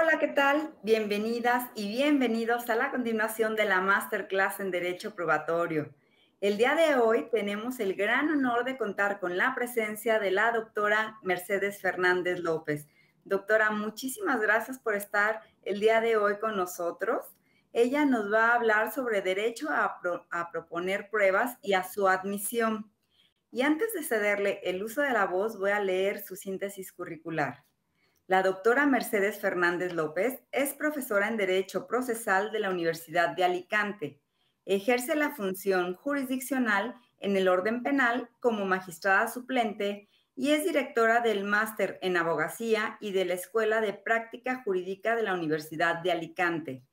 Hola, ¿qué tal? Bienvenidas y bienvenidos a la continuación de la Masterclass en Derecho Probatorio. El día de hoy tenemos el gran honor de contar con la presencia de la doctora Mercedes Fernández López. Doctora, muchísimas gracias por estar el día de hoy con nosotros. Ella nos va a hablar sobre derecho a proponer pruebas y a su admisión. Y antes de cederle el uso de la voz, voy a leer su síntesis curricular. La doctora Mercedes Fernández López es profesora en Derecho Procesal de la Universidad de Alicante. Ejerce la función jurisdiccional en el orden penal como magistrada suplente y es directora del Máster en Abogacía y de la Escuela de Práctica Jurídica de la Universidad de Alicante.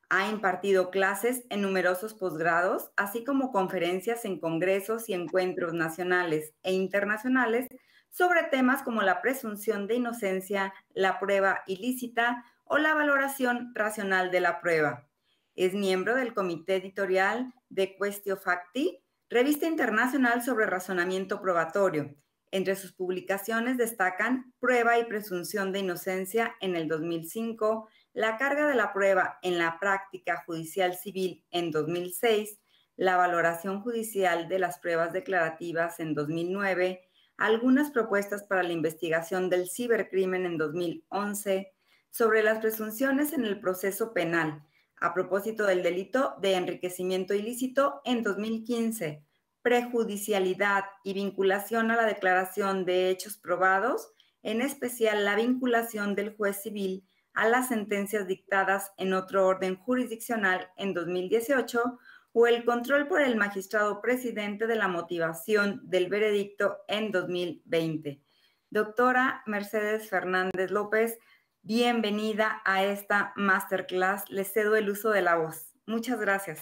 Ha impartido clases en numerosos posgrados, así como conferencias en congresos y encuentros nacionales e internacionales sobre temas como la presunción de inocencia, la prueba ilícita o la valoración racional de la prueba. Es miembro del comité editorial de Quaestio Facti, revista internacional sobre razonamiento probatorio. Entre sus publicaciones destacan Prueba y presunción de inocencia en el 2005, La carga de la prueba en la práctica judicial civil en 2006, La valoración judicial de las pruebas declarativas en 2009, Algunas propuestas para la investigación del cibercrimen en 2011, sobre las presunciones en el proceso penal, a propósito del delito de enriquecimiento ilícito en 2015, prejudicialidad y vinculación a la declaración de hechos probados, en especial la vinculación del juez civil a las sentencias dictadas en otro orden jurisdiccional en 2018, o el control por el magistrado presidente de la motivación del veredicto en 2020. Doctora Mercedes Fernández López, bienvenida a esta masterclass. Les cedo el uso de la voz. Muchas gracias.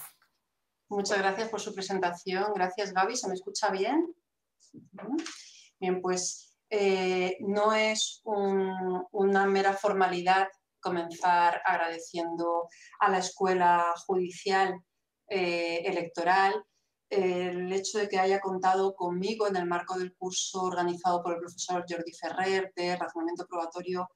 Muchas gracias por su presentación. Gracias, Gaby. ¿Se me escucha bien? Bien, pues no es una mera formalidad comenzar agradeciendo a la Escuela Judicial Electoral el hecho de que haya contado conmigo en el marco del curso organizado por el profesor Jordi Ferrer de Razonamiento Probatorio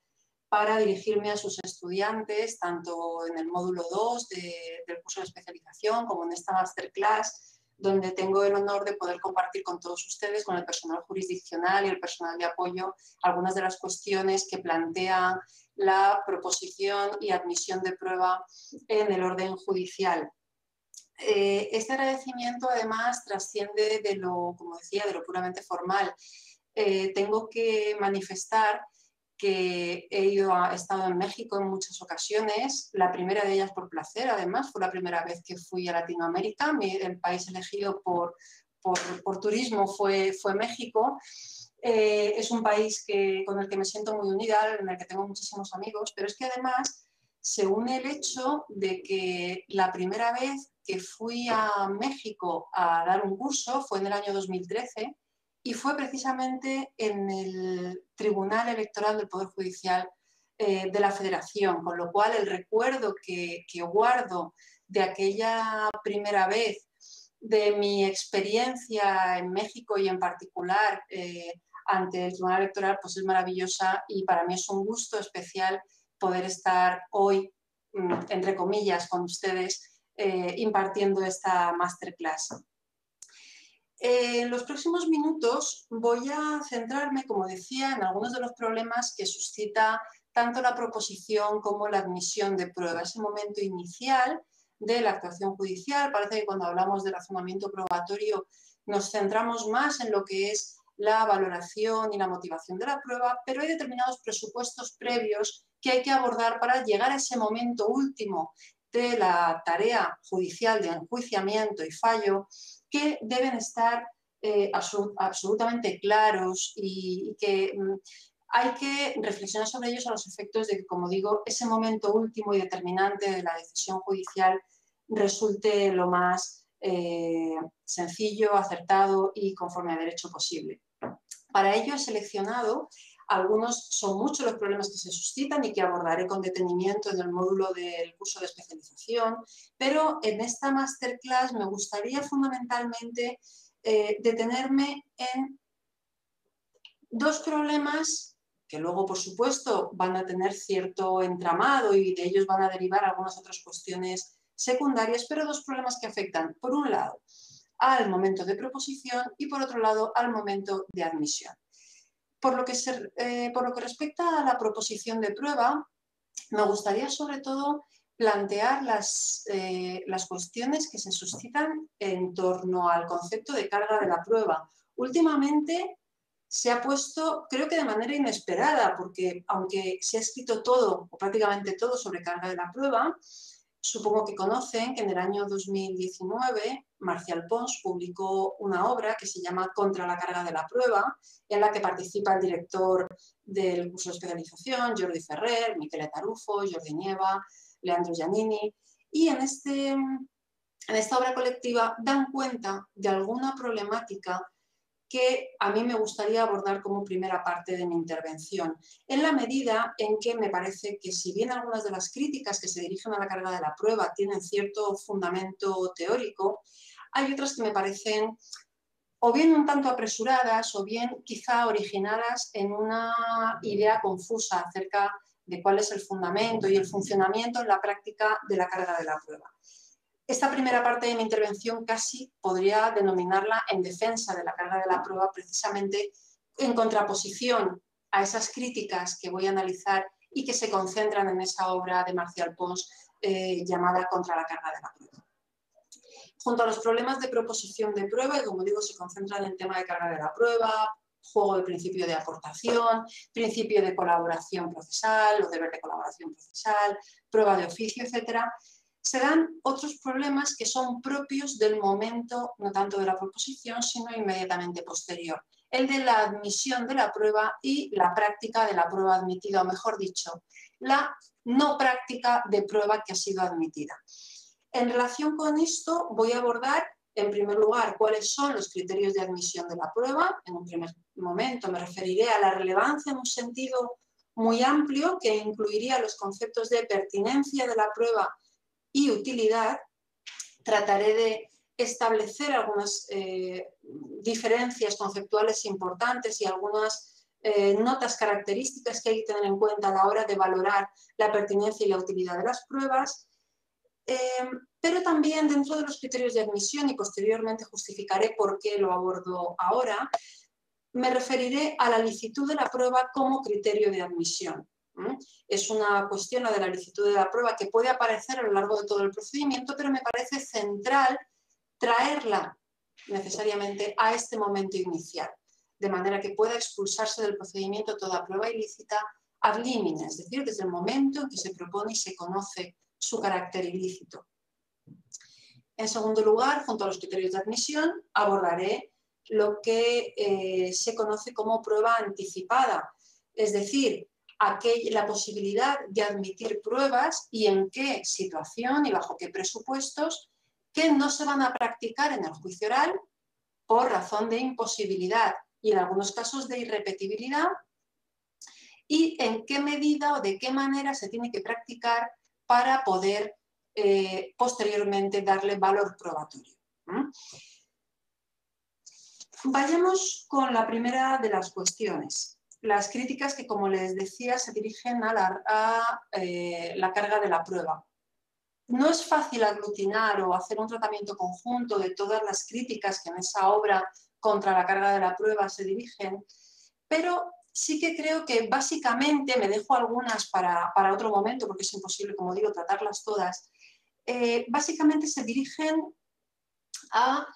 para dirigirme a sus estudiantes, tanto en el módulo 2 del curso de especialización como en esta masterclass, donde tengo el honor de poder compartir con todos ustedes, con el personal jurisdiccional y el personal de apoyo, algunas de las cuestiones que plantea la proposición y admisión de prueba en el orden judicial. Este agradecimiento, además, trasciende de lo, como decía, de lo puramente formal. Tengo que manifestar que he estado en México en muchas ocasiones, la primera de ellas por placer, además, fue la primera vez que fui a Latinoamérica, el país elegido por turismo fue México. Es un país con el que me siento muy unida, en el que tengo muchísimos amigos, pero es que además se une el hecho de que la primera vez que fui a México a dar un curso fue en el año 2013, y fue precisamente en el Tribunal Electoral del Poder Judicial de la Federación, con lo cual el recuerdo que guardo de aquella primera vez, de mi experiencia en México y en particular ante el Tribunal Electoral, pues es maravillosa, y para mí es un gusto especial poder estar hoy, entre comillas, con ustedes impartiendo esta masterclass. En los próximos minutos voy a centrarme, como decía, en algunos de los problemas que suscita tanto la proposición como la admisión de prueba. Ese momento inicial de la actuación judicial, parece que cuando hablamos de razonamiento probatorio nos centramos más en lo que es la valoración y la motivación de la prueba, pero hay determinados presupuestos previos que hay que abordar para llegar a ese momento último de la tarea judicial de enjuiciamiento y fallo, que deben estar absolutamente claros y que hay que reflexionar sobre ellos a los efectos de que, como digo, ese momento último y determinante de la decisión judicial resulte lo más sencillo, acertado y conforme a derecho posible. Para ello he seleccionado son muchos los problemas que se suscitan y que abordaré con detenimiento en el módulo del curso de especialización, pero en esta masterclass me gustaría fundamentalmente detenerme en dos problemas que luego, por supuesto, van a tener cierto entramado y de ellos van a derivar algunas otras cuestiones secundarias, pero dos problemas que afectan, por un lado, al momento de proposición y, por otro lado, al momento de admisión. Por lo que respecta a la proposición de prueba, me gustaría sobre todo plantear las cuestiones que se suscitan en torno al concepto de carga de la prueba. Últimamente se ha puesto, creo que de manera inesperada, porque aunque se ha escrito todo o prácticamente todo sobre carga de la prueba, supongo que conocen que en el año 2019 Marcial Pons publicó una obra que se llama Contra la carga de la prueba, en la que participa el director del curso de especialización, Jordi Ferrer, Michele Tarufo, Jordi Nieva, Leandro Giannini, y en esta obra colectiva dan cuenta de alguna problemática que a mí me gustaría abordar como primera parte de mi intervención, en la medida en que me parece que si bien algunas de las críticas que se dirigen a la carga de la prueba tienen cierto fundamento teórico, hay otras que me parecen o bien un tanto apresuradas o bien quizá originadas en una idea confusa acerca de cuál es el fundamento y el funcionamiento en la práctica de la carga de la prueba. Esta primera parte de mi intervención casi podría denominarla en defensa de la carga de la prueba, precisamente en contraposición a esas críticas que voy a analizar y que se concentran en esa obra de Marcial Pons llamada Contra la carga de la prueba. Junto a los problemas de proposición de prueba, y como digo, se concentran en el tema de carga de la prueba, juego de principio de aportación, principio de colaboración procesal o deber de colaboración procesal, prueba de oficio, etcétera. Se dan otros problemas que son propios del momento, no tanto de la proposición, sino inmediatamente posterior. El de la admisión de la prueba y la práctica de la prueba admitida, o mejor dicho, la no práctica de prueba que ha sido admitida. En relación con esto, voy a abordar, en primer lugar, cuáles son los criterios de admisión de la prueba. En un primer momento me referiré a la relevancia en un sentido muy amplio que incluiría los conceptos de pertinencia de la prueba y utilidad. Trataré de establecer algunas diferencias conceptuales importantes y algunas notas características que hay que tener en cuenta a la hora de valorar la pertinencia y la utilidad de las pruebas, pero también dentro de los criterios de admisión, y posteriormente justificaré por qué lo abordo ahora, me referiré a la licitud de la prueba como criterio de admisión. Es una cuestión, la de la licitud de la prueba, que puede aparecer a lo largo de todo el procedimiento, pero me parece central traerla necesariamente a este momento inicial, de manera que pueda expulsarse del procedimiento toda prueba ilícita ad limine, es decir, desde el momento en que se propone y se conoce su carácter ilícito. En segundo lugar, junto a los criterios de admisión, abordaré lo que se conoce como prueba anticipada, es decir, la posibilidad de admitir pruebas y en qué situación y bajo qué presupuestos que no se van a practicar en el juicio oral por razón de imposibilidad y en algunos casos de irrepetibilidad, y en qué medida o de qué manera se tiene que practicar para poder posteriormente darle valor probatorio. Vayamos con la primera de las cuestiones. Las críticas que, como les decía, se dirigen a la carga de la prueba. No es fácil aglutinar o hacer un tratamiento conjunto de todas las críticas que en esa obra contra la carga de la prueba se dirigen, pero sí que creo que básicamente, me dejo algunas para otro momento porque es imposible, como digo, tratarlas todas, básicamente se dirigen a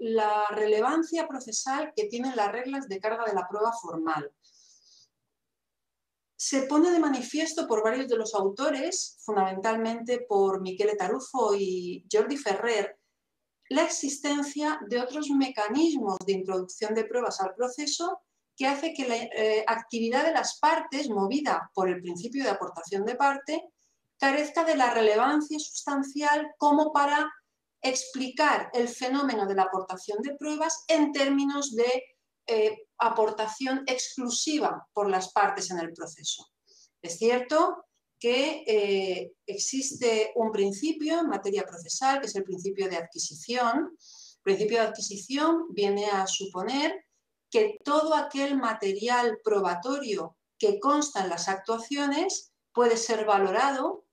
la relevancia procesal que tienen las reglas de carga de la prueba formal. Se pone de manifiesto por varios de los autores, fundamentalmente por Michele Tarufo y Jordi Ferrer, la existencia de otros mecanismos de introducción de pruebas al proceso que hace que la actividad de las partes, movida por el principio de aportación de parte, carezca de la relevancia sustancial como para explicar el fenómeno de la aportación de pruebas en términos de aportación exclusiva por las partes en el proceso. Es cierto que existe un principio en materia procesal, que es el principio de adquisición. El principio de adquisición viene a suponer que todo aquel material probatorio que consta en las actuaciones puede ser valorado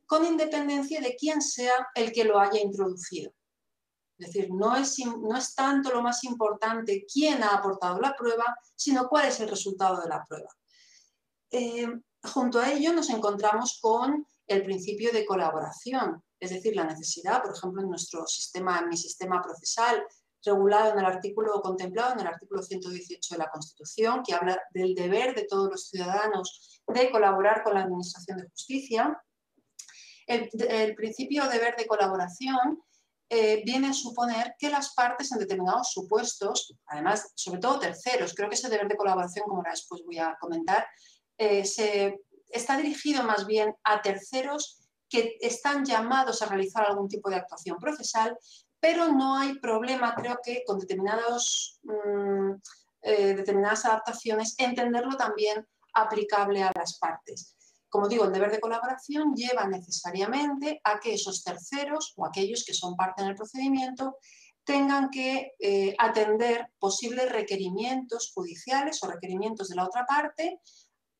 con independencia de quién sea el que lo haya introducido. Es decir, no es tanto lo más importante quién ha aportado la prueba, sino cuál es el resultado de la prueba. Junto a ello nos encontramos con el principio de colaboración, es decir, la necesidad, por ejemplo, en mi sistema procesal, contemplado en el artículo 118 de la Constitución, que habla del deber de todos los ciudadanos de colaborar con la Administración de Justicia. El principio de deber de colaboración viene a suponer que las partes en determinados supuestos, además, sobre todo terceros, creo que ese deber de colaboración, como ahora después voy a comentar, está dirigido más bien a terceros que están llamados a realizar algún tipo de actuación procesal, pero no hay problema, creo que con determinadas adaptaciones, entenderlo también aplicable a las partes. Como digo, el deber de colaboración lleva necesariamente a que esos terceros o aquellos que son parte en el procedimiento tengan que atender posibles requerimientos judiciales o requerimientos de la otra parte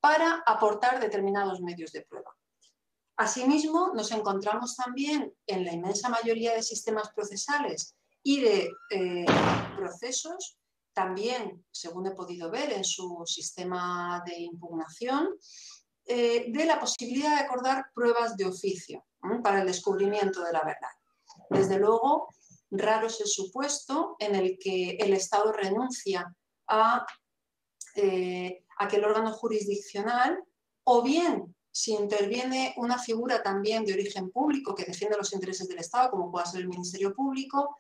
para aportar determinados medios de prueba. Asimismo, nos encontramos también en la inmensa mayoría de sistemas procesales y de procesos, también, según he podido ver en su sistema de impugnación, de la posibilidad de acordar pruebas de oficio para el descubrimiento de la verdad. Desde luego, raro es el supuesto en el que el Estado renuncia a aquel órgano jurisdiccional, o bien si interviene una figura también de origen público que defiende los intereses del Estado, como pueda ser el Ministerio Público,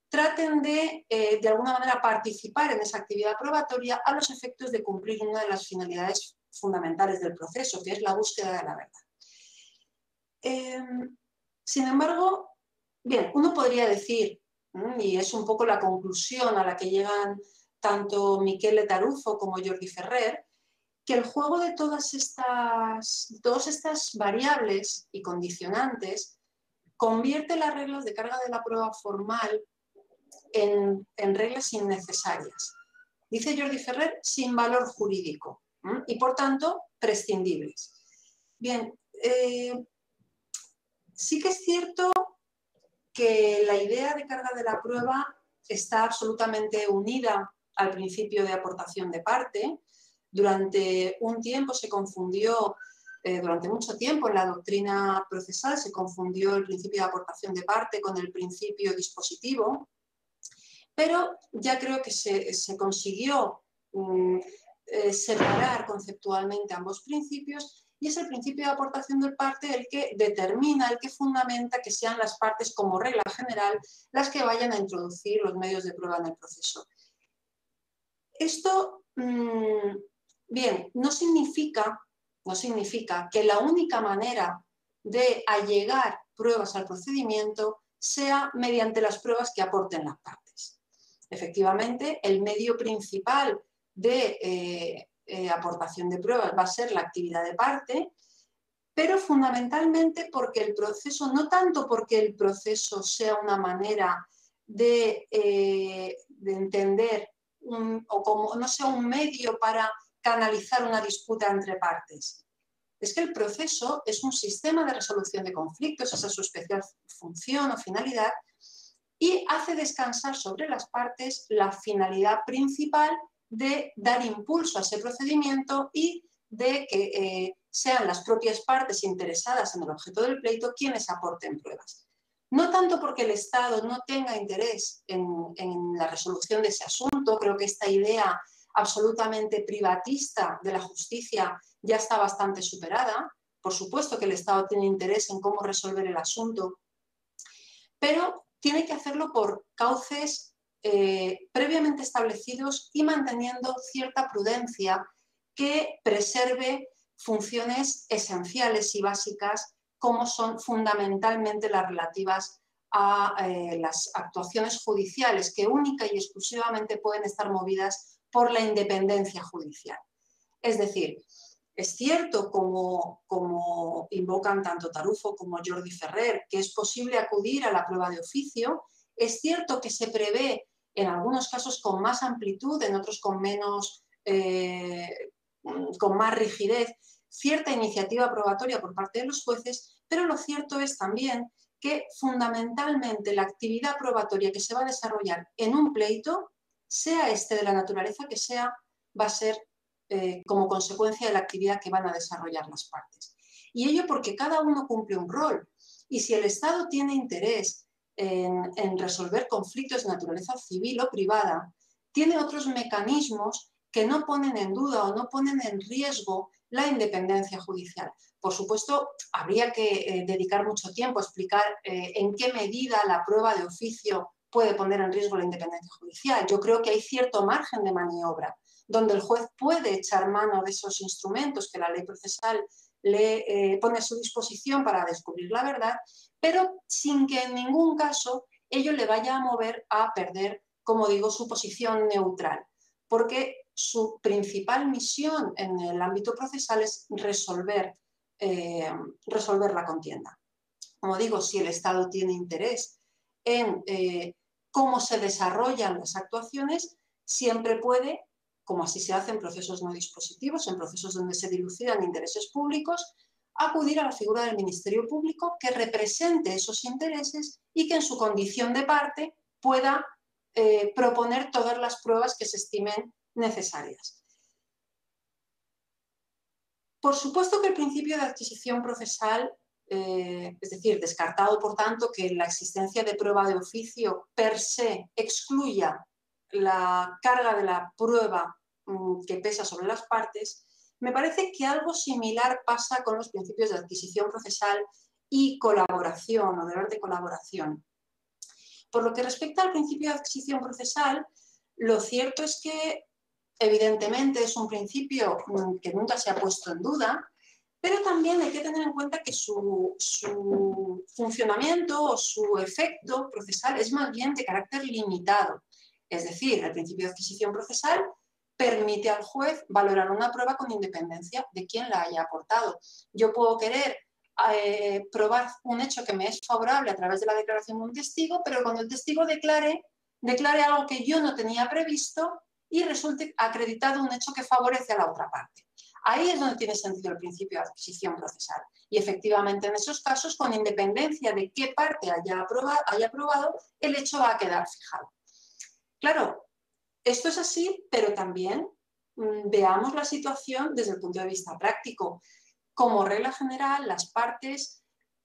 traten de alguna manera participar en esa actividad probatoria a los efectos de cumplir una de las finalidades fundamentales del proceso, que es la búsqueda de la verdad. Sin embargo, bien, uno podría decir, y es un poco la conclusión a la que llegan tanto Michele Tarufo como Jordi Ferrer, que el juego de todas estas variables y condicionantes convierte las reglas de carga de la prueba formal en reglas innecesarias. Dice Jordi Ferrer, sin valor jurídico y, por tanto, prescindibles. Bien, sí que es cierto que la idea de carga de la prueba está absolutamente unida al principio de aportación de parte. Durante un tiempo se confundió, durante mucho tiempo en la doctrina procesal se confundió el principio de aportación de parte con el principio dispositivo, pero ya creo que se consiguió separar conceptualmente ambos principios, y es el principio de aportación de parte el que determina, el que fundamenta que sean las partes como regla general las que vayan a introducir los medios de prueba en el proceso. Esto, bien, no significa que la única manera de allegar pruebas al procedimiento sea mediante las pruebas que aporten las partes. Efectivamente, el medio principal de aportación de pruebas va a ser la actividad de parte, pero fundamentalmente porque el proceso, no tanto porque el proceso sea una manera de entender o como no sea un medio para canalizar una disputa entre partes. Es que el proceso es un sistema de resolución de conflictos, esa es su especial función o finalidad, y hace descansar sobre las partes la finalidad principal de dar impulso a ese procedimiento y de que sean las propias partes interesadas en el objeto del pleito quienes aporten pruebas. No tanto porque el Estado no tenga interés en la resolución de ese asunto, creo que esta idea absolutamente privatista de la justicia ya está bastante superada. Por supuesto que el Estado tiene interés en cómo resolver el asunto, pero tiene que hacerlo por cauces previamente establecidos y manteniendo cierta prudencia que preserve funciones esenciales y básicas como son fundamentalmente las relativas a las actuaciones judiciales, que única y exclusivamente pueden estar movidas por la independencia judicial. Es decir, es cierto, como invocan tanto Tarufo como Jordi Ferrer, que es posible acudir a la prueba de oficio. Es cierto que se prevé en algunos casos con más amplitud, en otros con menos, con más rigidez, cierta iniciativa probatoria por parte de los jueces, pero lo cierto es también que fundamentalmente la actividad probatoria que se va a desarrollar en un pleito, sea este de la naturaleza que sea, va a ser como consecuencia de la actividad que van a desarrollar las partes. Y ello porque cada uno cumple un rol. Y si el Estado tiene interés en resolver conflictos de naturaleza civil o privada, tiene otros mecanismos que no ponen en duda o no ponen en riesgo la independencia judicial. Por supuesto, habría que dedicar mucho tiempo a explicar en qué medida la prueba de oficio puede poner en riesgo la independencia judicial. Yo creo que hay cierto margen de maniobra, donde el juez puede echar mano de esos instrumentos que la ley procesal le pone a su disposición para descubrir la verdad, pero sin que en ningún caso ello le vaya a mover a perder, como digo, su posición neutral, porque su principal misión en el ámbito procesal es resolver la contienda. Como digo, si el Estado tiene interés en cómo se desarrollan las actuaciones, siempre puede, como así se hace en procesos no dispositivos, en procesos donde se dilucidan intereses públicos, acudir a la figura del Ministerio Público que represente esos intereses y que en su condición de parte pueda proponer todas las pruebas que se estimen necesarias. Por supuesto que el principio de adquisición procesal, es decir, descartado por tanto que la existencia de prueba de oficio per se excluya la carga de la prueba que pesa sobre las partes, me parece que algo similar pasa con los principios de adquisición procesal y colaboración o deber de colaboración. Por lo que respecta al principio de adquisición procesal, lo cierto es que evidentemente es un principio que nunca se ha puesto en duda, pero también hay que tener en cuenta que su funcionamiento o su efecto procesal es más bien de carácter limitado. Es decir, el principio de adquisición procesal permite al juez valorar una prueba con independencia de quién la haya aportado. Yo puedo querer probar un hecho que me es favorable a través de la declaración de un testigo, pero cuando el testigo declare algo que yo no tenía previsto y resulte acreditado un hecho que favorece a la otra parte. Ahí es donde tiene sentido el principio de adquisición procesal. Y efectivamente en esos casos, con independencia de qué parte haya aprobado, el hecho va a quedar fijado. Claro, esto es así, pero también veamos la situación desde el punto de vista práctico. Como regla general, las partes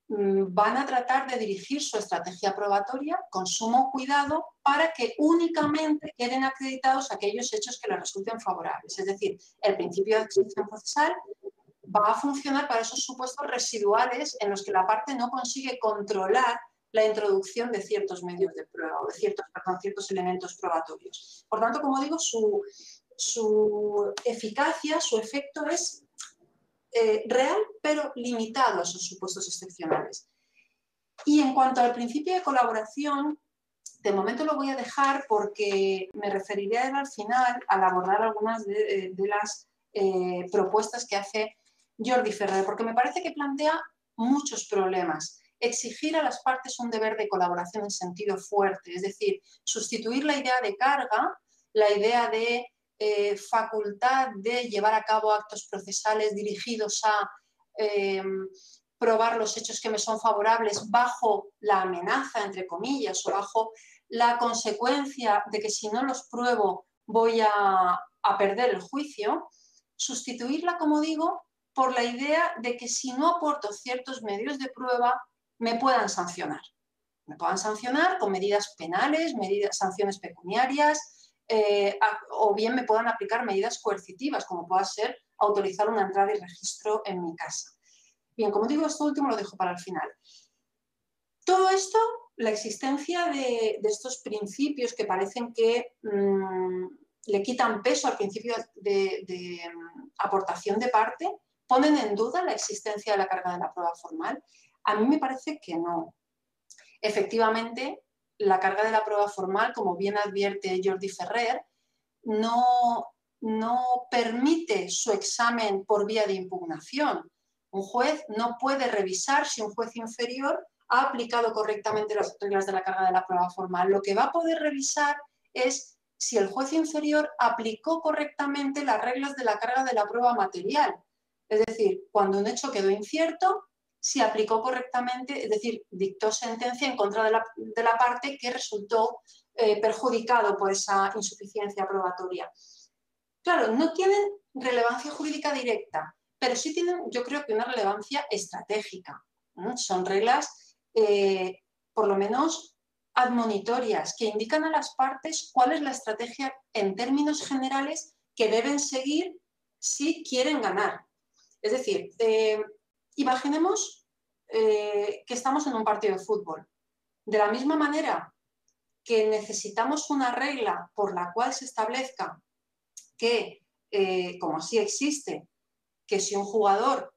van a tratar de dirigir su estrategia probatoria con sumo cuidado para que únicamente queden acreditados aquellos hechos que les resulten favorables. Es decir, el principio de adquisición procesal va a funcionar para esos supuestos residuales en los que la parte no consigue controlar la introducción de ciertos medios de prueba o de ciertos elementos probatorios. Por tanto, como digo, su eficacia, su efecto es real, pero limitado a esos supuestos excepcionales. Y en cuanto al principio de colaboración, de momento lo voy a dejar porque me referiré a él al final al abordar algunas de las propuestas que hace Jordi Ferrer, porque me parece que plantea muchos problemas. Exigir a las partes un deber de colaboración en sentido fuerte, es decir, sustituir la idea de carga, la idea de facultad de llevar a cabo actos procesales dirigidos a probar los hechos que me son favorables bajo la amenaza, entre comillas, o bajo la consecuencia de que si no los pruebo voy a perder el juicio, sustituirla, como digo, por la idea de que si no aporto ciertos medios de prueba me puedan sancionar. Me puedan sancionar con medidas penales, sanciones pecuniarias, o bien me puedan aplicar medidas coercitivas, como pueda ser autorizar una entrada y registro en mi casa. Bien, como digo, esto último lo dejo para el final. Todo esto, la existencia de estos principios que parecen que le quitan peso al principio de aportación de parte, ponen en duda la existencia de la carga de la prueba formal. A mí me parece que no. Efectivamente, la carga de la prueba formal, como bien advierte Jordi Ferrer, no permite su examen por vía de impugnación. Un juez no puede revisar si un juez inferior ha aplicado correctamente las reglas de la carga de la prueba formal. Lo que va a poder revisar es si el juez inferior aplicó correctamente las reglas de la carga de la prueba material. Es decir, cuando un hecho quedó incierto, si aplicó correctamente, es decir, dictó sentencia en contra de la parte que resultó perjudicado por esa insuficiencia probatoria. Claro, no tienen relevancia jurídica directa, pero sí tienen, yo creo que una relevancia estratégica. Son reglas, por lo menos, admonitorias, que indican a las partes cuál es la estrategia en términos generales que deben seguir si quieren ganar. Es decir, imaginemos que estamos en un partido de fútbol. De la misma manera que necesitamos una regla por la cual se establezca que, como sí existe, que si un jugador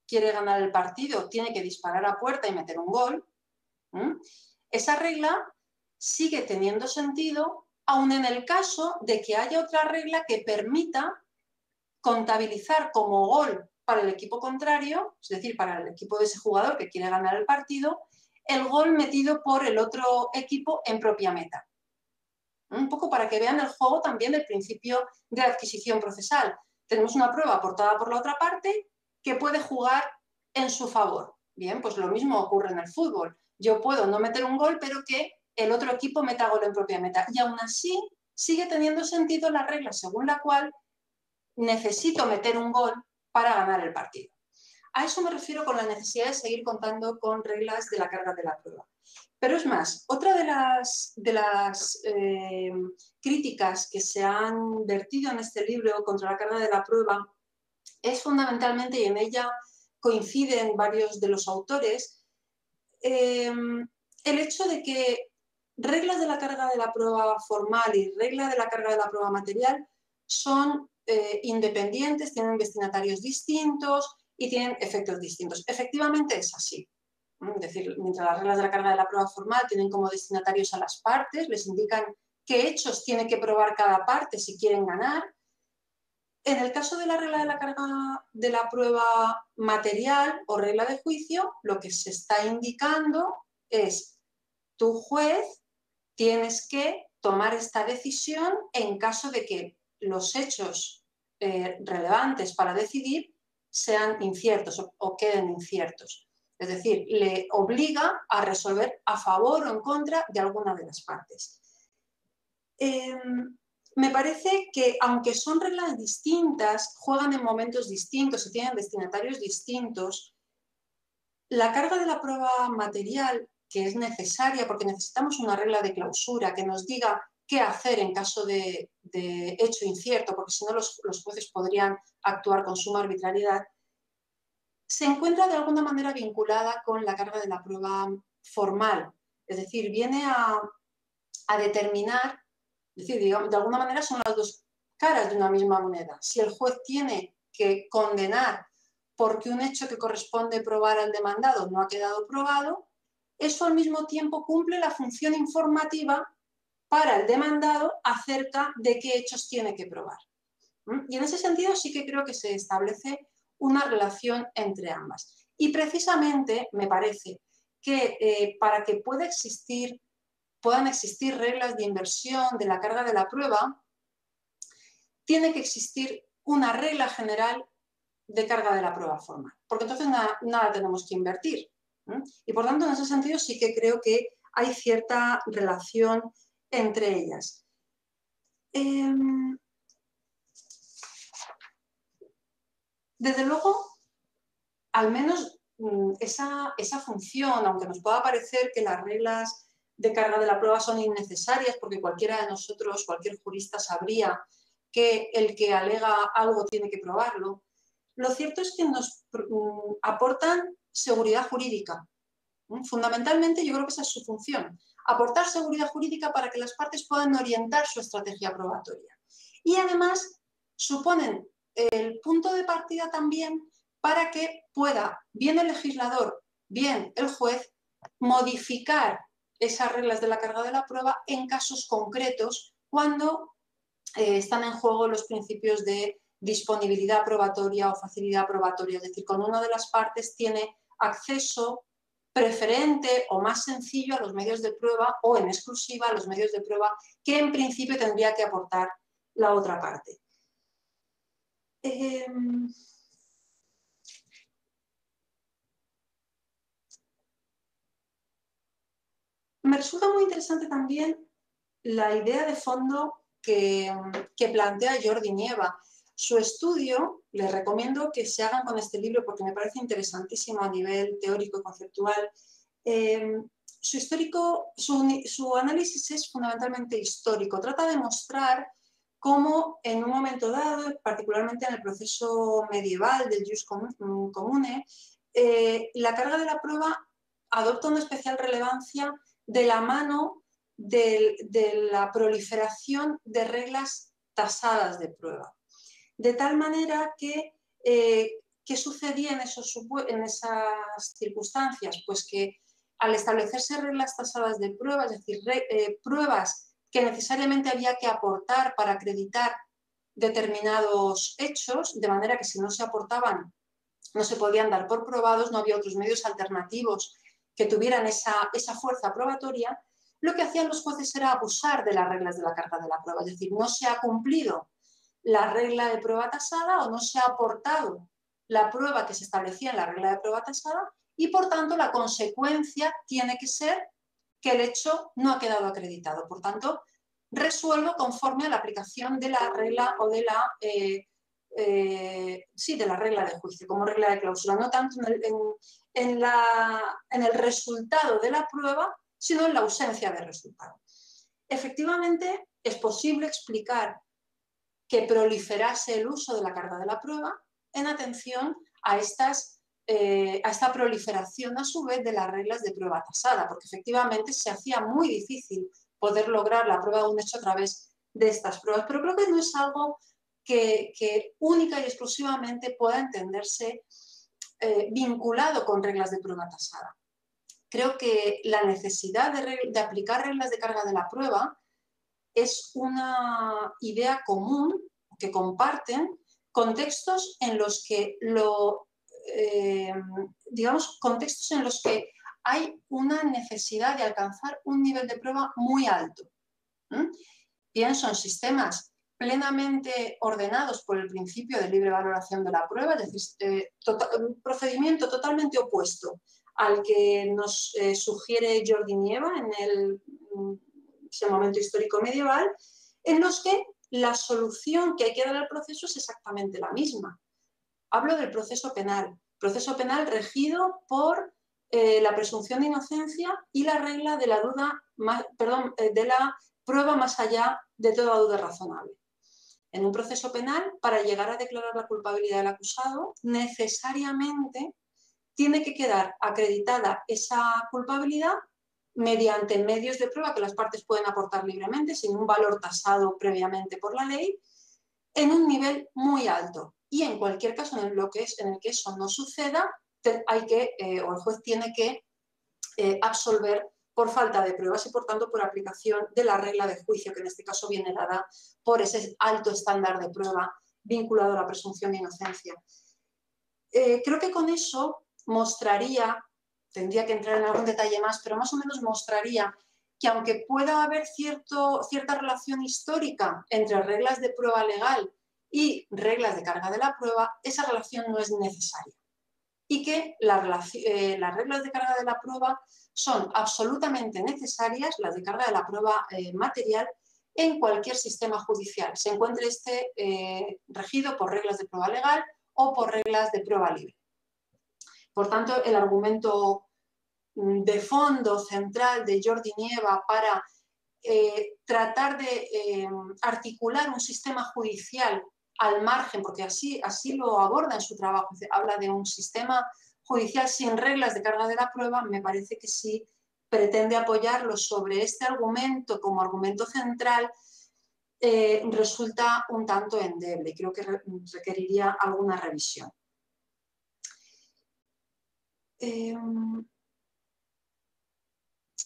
quiere ganar el partido tiene que disparar a puerta y meter un gol, esa regla sigue teniendo sentido aun en el caso de que haya otra regla que permita contabilizar como gol para el equipo contrario, es decir, para el equipo de ese jugador que quiere ganar el partido, el gol metido por el otro equipo en propia meta. Un poco para que vean el juego también del principio de adquisición procesal. Tenemos una prueba aportada por la otra parte que puede jugar en su favor. Bien, pues lo mismo ocurre en el fútbol. Yo puedo no meter un gol, pero que el otro equipo meta gol en propia meta. Y aún así sigue teniendo sentido la regla según la cual necesito meter un gol para ganar el partido. A eso me refiero con la necesidad de seguir contando con reglas de la carga de la prueba. Pero es más, otra de las críticas que se han vertido en este libro contra la carga de la prueba es fundamentalmente, y en ella coinciden varios de los autores, el hecho de que reglas de la carga de la prueba formal y reglas de la carga de la prueba material son independientes, tienen destinatarios distintos y tienen efectos distintos. Efectivamente es así. Es decir, mientras las reglas de la carga de la prueba formal tienen como destinatarios a las partes, les indican qué hechos tiene que probar cada parte si quieren ganar. En el caso de la regla de la carga de la prueba material o regla de juicio, lo que se está indicando es tu juez tienes que tomar esta decisión en caso de que los hechos relevantes para decidir sean inciertos o queden inciertos. Es decir, le obliga a resolver a favor o en contra de alguna de las partes. Me parece que aunque son reglas distintas, juegan en momentos distintos y tienen destinatarios distintos, la carga de la prueba material, que es necesaria porque necesitamos una regla de clausura que nos diga qué hacer en caso de hecho incierto, porque si no los jueces podrían actuar con suma arbitrariedad, se encuentra de alguna manera vinculada con la carga de la prueba formal. Es decir, viene a determinar, es decir, digamos, de alguna manera son las dos caras de una misma moneda. Si el juez tiene que condenar porque un hecho que corresponde probar al demandado no ha quedado probado, eso al mismo tiempo cumple la función informativa para el demandado acerca de qué hechos tiene que probar. Y en ese sentido sí que creo que se establece una relación entre ambas. Y precisamente me parece que para que puedan existir reglas de inversión de la carga de la prueba, tiene que existir una regla general de carga de la prueba formal, porque entonces nada tenemos que invertir. Y por tanto, en ese sentido sí que creo que hay cierta relación entre ellas. Desde luego, al menos esa función, aunque nos pueda parecer que las reglas de carga de la prueba son innecesarias, porque cualquiera de nosotros, cualquier jurista sabría que el que alega algo tiene que probarlo, lo cierto es que nos aportan seguridad jurídica. Fundamentalmente yo creo que esa es su función, aportar seguridad jurídica para que las partes puedan orientar su estrategia probatoria. Y además suponen el punto de partida también para que pueda bien el legislador, bien el juez, modificar esas reglas de la carga de la prueba en casos concretos cuando están en juego los principios de disponibilidad probatoria o facilidad probatoria. Es decir, cuando una de las partes tiene acceso preferente o más sencillo a los medios de prueba o en exclusiva a los medios de prueba que en principio tendría que aportar la otra parte. Me resulta muy interesante también la idea de fondo que plantea Jordi Nieva. Su estudio, les recomiendo que se hagan con este libro porque me parece interesantísimo a nivel teórico y conceptual. Su análisis es fundamentalmente histórico. Trata de mostrar cómo en un momento dado, particularmente en el proceso medieval del jus comune, la carga de la prueba adopta una especial relevancia de la mano de la proliferación de reglas tasadas de prueba. De tal manera que, ¿qué sucedía en esas circunstancias? Pues que al establecerse reglas tasadas de prueba, es decir, pruebas que necesariamente había que aportar para acreditar determinados hechos, de manera que si no se aportaban no se podían dar por probados, no había otros medios alternativos que tuvieran esa fuerza probatoria, lo que hacían los jueces era abusar de las reglas de la carga de la prueba, es decir, no se ha cumplido la regla de prueba tasada o no se ha aportado la prueba que se establecía en la regla de prueba tasada y, por tanto, la consecuencia tiene que ser que el hecho no ha quedado acreditado. Por tanto, resuelvo conforme a la aplicación de la regla o de la de la regla de juicio, como regla de cláusula, no tanto en el resultado de la prueba, sino en la ausencia de resultado. Efectivamente, es posible explicar que proliferase el uso de la carga de la prueba en atención a esta proliferación a su vez de las reglas de prueba tasada, porque efectivamente se hacía muy difícil poder lograr la prueba de un hecho a través de estas pruebas, pero creo que no es algo que única y exclusivamente pueda entenderse vinculado con reglas de prueba tasada. Creo que la necesidad de aplicar reglas de carga de la prueba es una idea común que comparten contextos en los que contextos en los que hay una necesidad de alcanzar un nivel de prueba muy alto. Pienso en sistemas plenamente ordenados por el principio de libre valoración de la prueba, es decir, un procedimiento totalmente opuesto al que nos sugiere Jordi Nieva en ese momento histórico medieval, en los que la solución que hay que dar al proceso es exactamente la misma. Hablo del proceso penal regido por la presunción de inocencia y la regla de de la prueba más allá de toda duda razonable. En un proceso penal, para llegar a declarar la culpabilidad del acusado, necesariamente tiene que quedar acreditada esa culpabilidad mediante medios de prueba que las partes pueden aportar libremente, sin un valor tasado previamente por la ley, en un nivel muy alto. Y en cualquier caso en el que eso no suceda, el juez tiene que absolver por falta de pruebas y, por tanto, por aplicación de la regla de juicio, que en este caso viene dada por ese alto estándar de prueba vinculado a la presunción de inocencia. Creo que con eso tendría que entrar en algún detalle más, pero más o menos mostraría que aunque pueda haber cierta relación histórica entre reglas de prueba legal y reglas de carga de la prueba, esa relación no es necesaria. Y que las reglas de carga de la prueba son absolutamente necesarias, las de carga de la prueba material, en cualquier sistema judicial. Se encuentre regido por reglas de prueba legal o por reglas de prueba libre. Por tanto, el argumento de fondo central de Jordi Nieva para tratar de articular un sistema judicial al margen, porque así lo aborda en su trabajo, habla de un sistema judicial sin reglas de carga de la prueba, me parece que sí pretende apoyarlo sobre este argumento como argumento central, resulta un tanto endeble y creo que requeriría alguna revisión.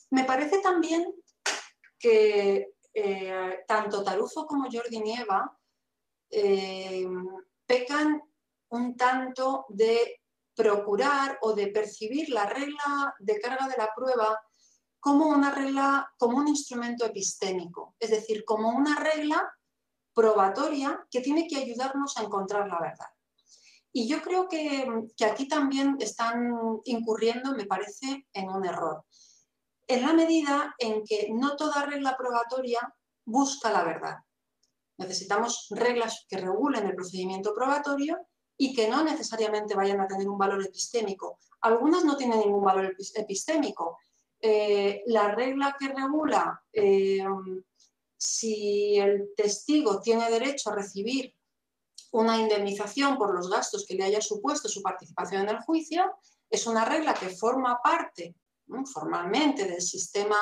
Me parece también que tanto Tarufo como Jordi Nieva pecan un tanto de procurar o de percibir la regla de carga de la prueba como una regla, como un instrumento epistémico, es decir, como una regla probatoria que tiene que ayudarnos a encontrar la verdad. Y yo creo que aquí también están incurriendo, me parece, en un error, en la medida en que no toda regla probatoria busca la verdad. Necesitamos reglas que regulen el procedimiento probatorio y que no necesariamente vayan a tener un valor epistémico. Algunas no tienen ningún valor epistémico. La regla que regula si el testigo tiene derecho a recibir una indemnización por los gastos que le haya supuesto su participación en el juicio es una regla que forma parte, ¿no?, formalmente del sistema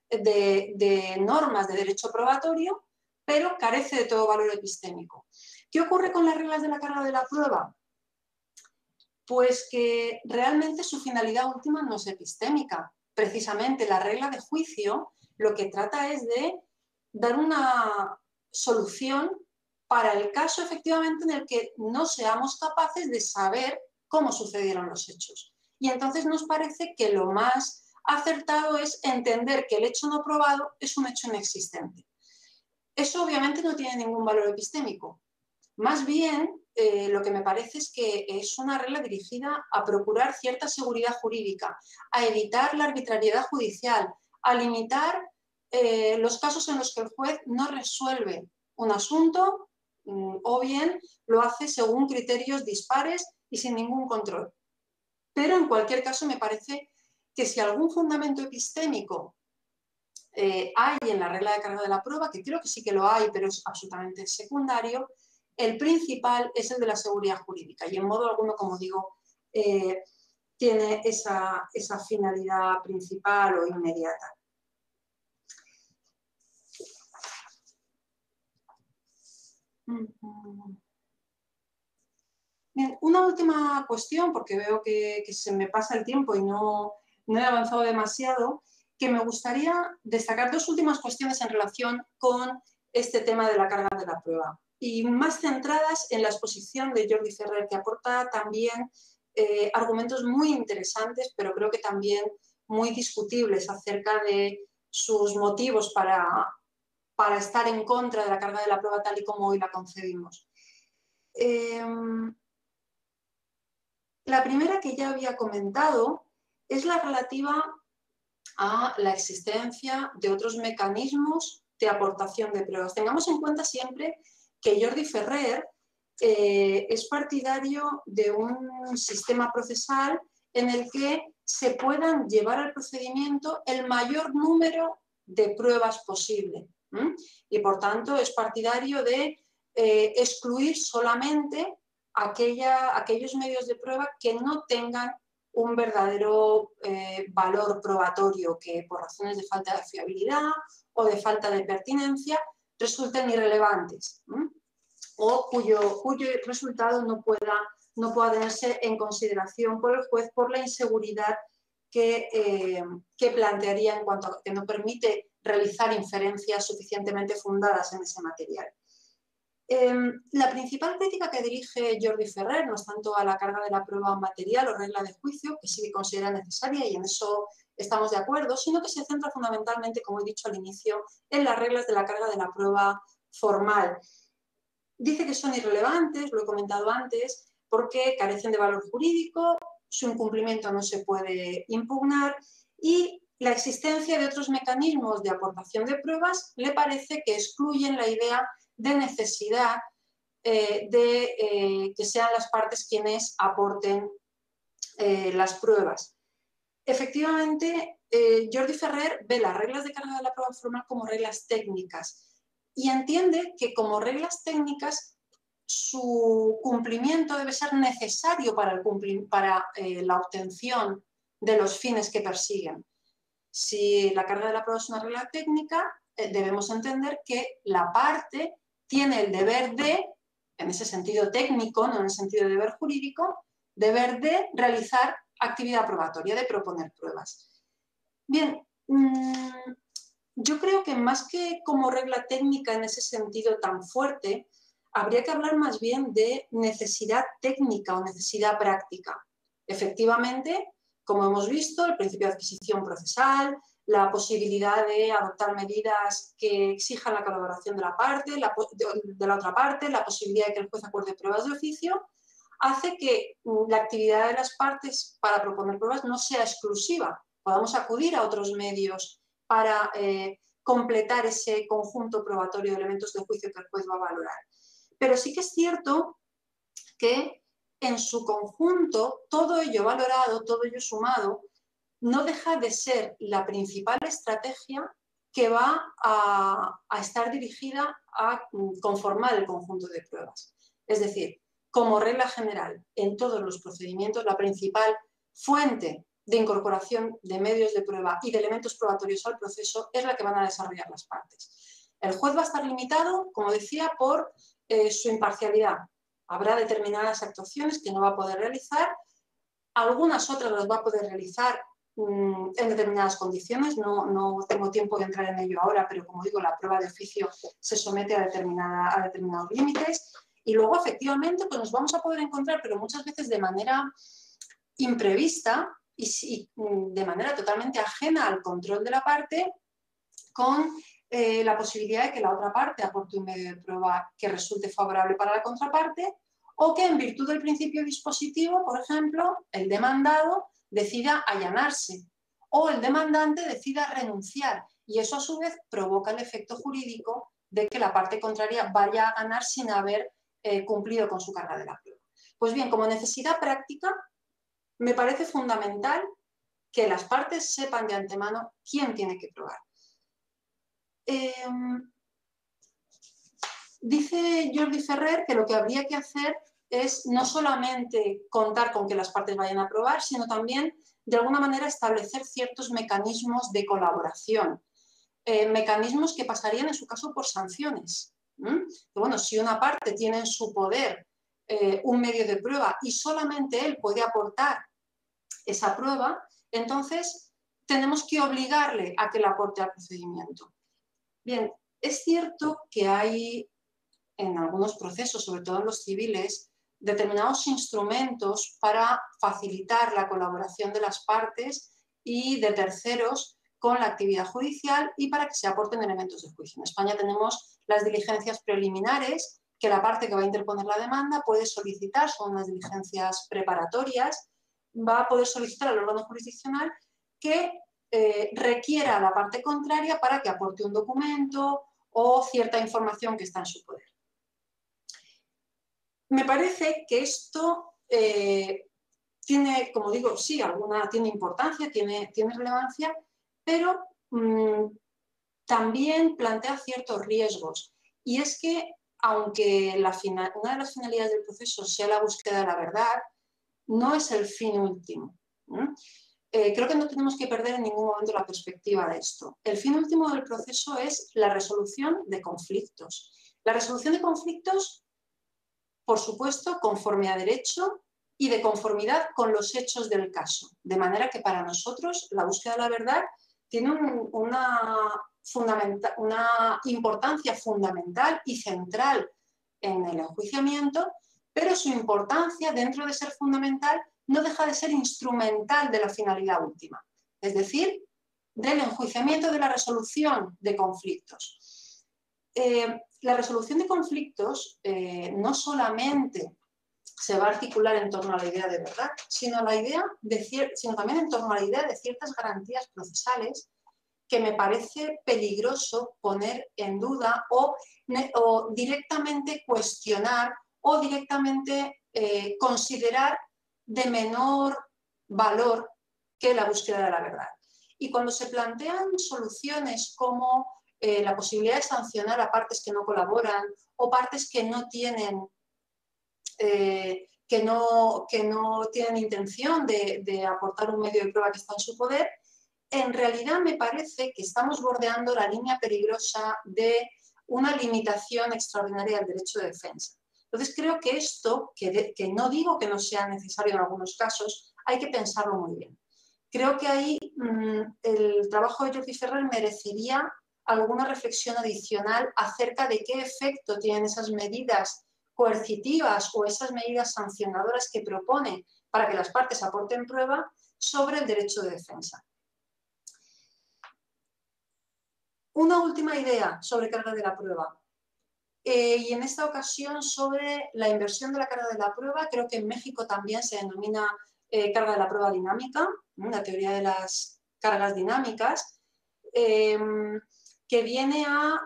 de normas de derecho probatorio, pero carece de todo valor epistémico. ¿Qué ocurre con las reglas de la carga de la prueba? Pues que realmente su finalidad última no es epistémica. Precisamente la regla de juicio lo que trata es de dar una solución para el caso efectivamente en el que no seamos capaces de saber cómo sucedieron los hechos. Y entonces nos parece que lo más acertado es entender que el hecho no probado es un hecho inexistente. Eso obviamente no tiene ningún valor epistémico. Más bien, lo que me parece es que es una regla dirigida a procurar cierta seguridad jurídica, a evitar la arbitrariedad judicial, a limitar los casos en los que el juez no resuelve un asunto o bien lo hace según criterios dispares y sin ningún control. Pero en cualquier caso me parece que si algún fundamento epistémico hay en la regla de carga de la prueba, que creo que sí que lo hay, pero es absolutamente secundario, el principal es el de la seguridad jurídica y en modo alguno, como digo, tiene esa finalidad principal o inmediata. Bien, una última cuestión, porque veo que se me pasa el tiempo y no he avanzado demasiado, que me gustaría destacar dos últimas cuestiones en relación con este tema de la carga de la prueba y más centradas en la exposición de Jordi Ferrer, que aporta también argumentos muy interesantes, pero creo que también muy discutibles acerca de sus motivos para estar en contra de la carga de la prueba tal y como hoy la concebimos. La primera que ya había comentado es la relativa a la existencia de otros mecanismos de aportación de pruebas. Tengamos en cuenta siempre que Jordi Ferrer es partidario de un sistema procesal en el que se puedan llevar al procedimiento el mayor número de pruebas posible. Y por tanto es partidario de excluir solamente aquellos medios de prueba que no tengan un verdadero valor probatorio, que por razones de falta de fiabilidad o de falta de pertinencia resulten irrelevantes o cuyo resultado no pueda tenerse en consideración por el juez por la inseguridad que plantearía en cuanto a que no permite realizar inferencias suficientemente fundadas en ese material. La principal crítica que dirige Jordi Ferrer no es tanto a la carga de la prueba material o regla de juicio, que sí que considera necesaria y en eso estamos de acuerdo, sino que se centra fundamentalmente, como he dicho al inicio, en las reglas de la carga de la prueba formal. Dice que son irrelevantes, lo he comentado antes, porque carecen de valor jurídico, su incumplimiento no se puede impugnar y la existencia de otros mecanismos de aportación de pruebas le parece que excluyen la idea de necesidad de que sean las partes quienes aporten las pruebas. Efectivamente, Jordi Ferrer ve las reglas de carga de la prueba formal como reglas técnicas y entiende que como reglas técnicas su cumplimiento debe ser necesario para la obtención de los fines que persiguen. Si la carga de la prueba es una regla técnica, debemos entender que la parte tiene el deber de, en ese sentido técnico, no en el sentido de deber jurídico, deber de realizar actividad probatoria, de proponer pruebas. Bien, yo creo que más que como regla técnica en ese sentido tan fuerte, habría que hablar más bien de necesidad técnica o necesidad práctica. Efectivamente, como hemos visto, el principio de adquisición procesal, la posibilidad de adoptar medidas que exijan la colaboración de la otra parte, la posibilidad de que el juez acuerde pruebas de oficio, hace que la actividad de las partes para proponer pruebas no sea exclusiva. Podamos acudir a otros medios para completar ese conjunto probatorio de elementos de juicio que el juez va a valorar. Pero sí que es cierto que en su conjunto, todo ello valorado, todo ello sumado, no deja de ser la principal estrategia que va a estar dirigida a conformar el conjunto de pruebas. Es decir, como regla general, en todos los procedimientos, la principal fuente de incorporación de medios de prueba y de elementos probatorios al proceso es la que van a desarrollar las partes. El juez va a estar limitado, como decía, por su imparcialidad. Habrá determinadas actuaciones que no va a poder realizar, algunas otras las va a poder realizar en determinadas condiciones, no tengo tiempo de entrar en ello ahora, pero como digo, la prueba de oficio se somete a determinados límites y luego efectivamente pues nos vamos a poder encontrar, pero muchas veces de manera imprevista y de manera totalmente ajena al control de la parte, con la posibilidad de que la otra parte aporte un medio de prueba que resulte favorable para la contraparte o que en virtud del principio dispositivo, por ejemplo, el demandado decida allanarse o el demandante decida renunciar y eso a su vez provoca el efecto jurídico de que la parte contraria vaya a ganar sin haber cumplido con su carga de la prueba. Pues bien, como necesidad práctica, me parece fundamental que las partes sepan de antemano quién tiene que probar. Dice Jordi Ferrer que lo que habría que hacer es no solamente contar con que las partes vayan a probar, sino también, de alguna manera, establecer ciertos mecanismos de colaboración, mecanismos que pasarían, en su caso, por sanciones. Bueno, si una parte tiene en su poder un medio de prueba y solamente él puede aportar esa prueba, entonces tenemos que obligarle a que la aporte al procedimiento. Bien, es cierto que hay en algunos procesos, sobre todo en los civiles, determinados instrumentos para facilitar la colaboración de las partes y de terceros con la actividad judicial y para que se aporten elementos de juicio. En España tenemos las diligencias preliminares que la parte que va a interponer la demanda puede solicitar, son unas diligencias preparatorias, va a poder solicitar al órgano jurisdiccional que requiera a la parte contraria para que aporte un documento o cierta información que está en su poder. Me parece que esto tiene, como digo, sí, tiene importancia, tiene relevancia, pero también plantea ciertos riesgos. Y es que, aunque una de las finalidades del proceso sea la búsqueda de la verdad, no es el fin último. Creo que no tenemos que perder en ningún momento la perspectiva de esto. El fin último del proceso es la resolución de conflictos. La resolución de conflictos, por supuesto, conforme a derecho y de conformidad con los hechos del caso. De manera que para nosotros la búsqueda de la verdad tiene una importancia fundamental y central en el enjuiciamiento, pero su importancia, dentro de ser fundamental, no deja de ser instrumental de la finalidad última, es decir, del enjuiciamiento, de la resolución de conflictos. La resolución de conflictos no solamente se va a articular en torno a la idea de verdad, sino también en torno a la idea de ciertas garantías procesales que me parece peligroso poner en duda o directamente cuestionar o directamente considerar de menor valor que la búsqueda de la verdad. Y cuando se plantean soluciones como la posibilidad de sancionar a partes que no colaboran o partes que no tienen, intención de aportar un medio de prueba que está en su poder, en realidad me parece que estamos bordeando la línea peligrosa de una limitación extraordinaria del derecho de defensa. Entonces creo que esto, que no digo que no sea necesario en algunos casos, hay que pensarlo muy bien. Creo que ahí el trabajo de Jordi Ferrer merecería alguna reflexión adicional acerca de qué efecto tienen esas medidas coercitivas o esas medidas sancionadoras que propone para que las partes aporten prueba sobre el derecho de defensa. Una última idea sobre carga de la prueba. Y en esta ocasión sobre la inversión de la carga de la prueba. Creo que en México también se denomina carga de la prueba dinámica, la teoría de las cargas dinámicas, que viene a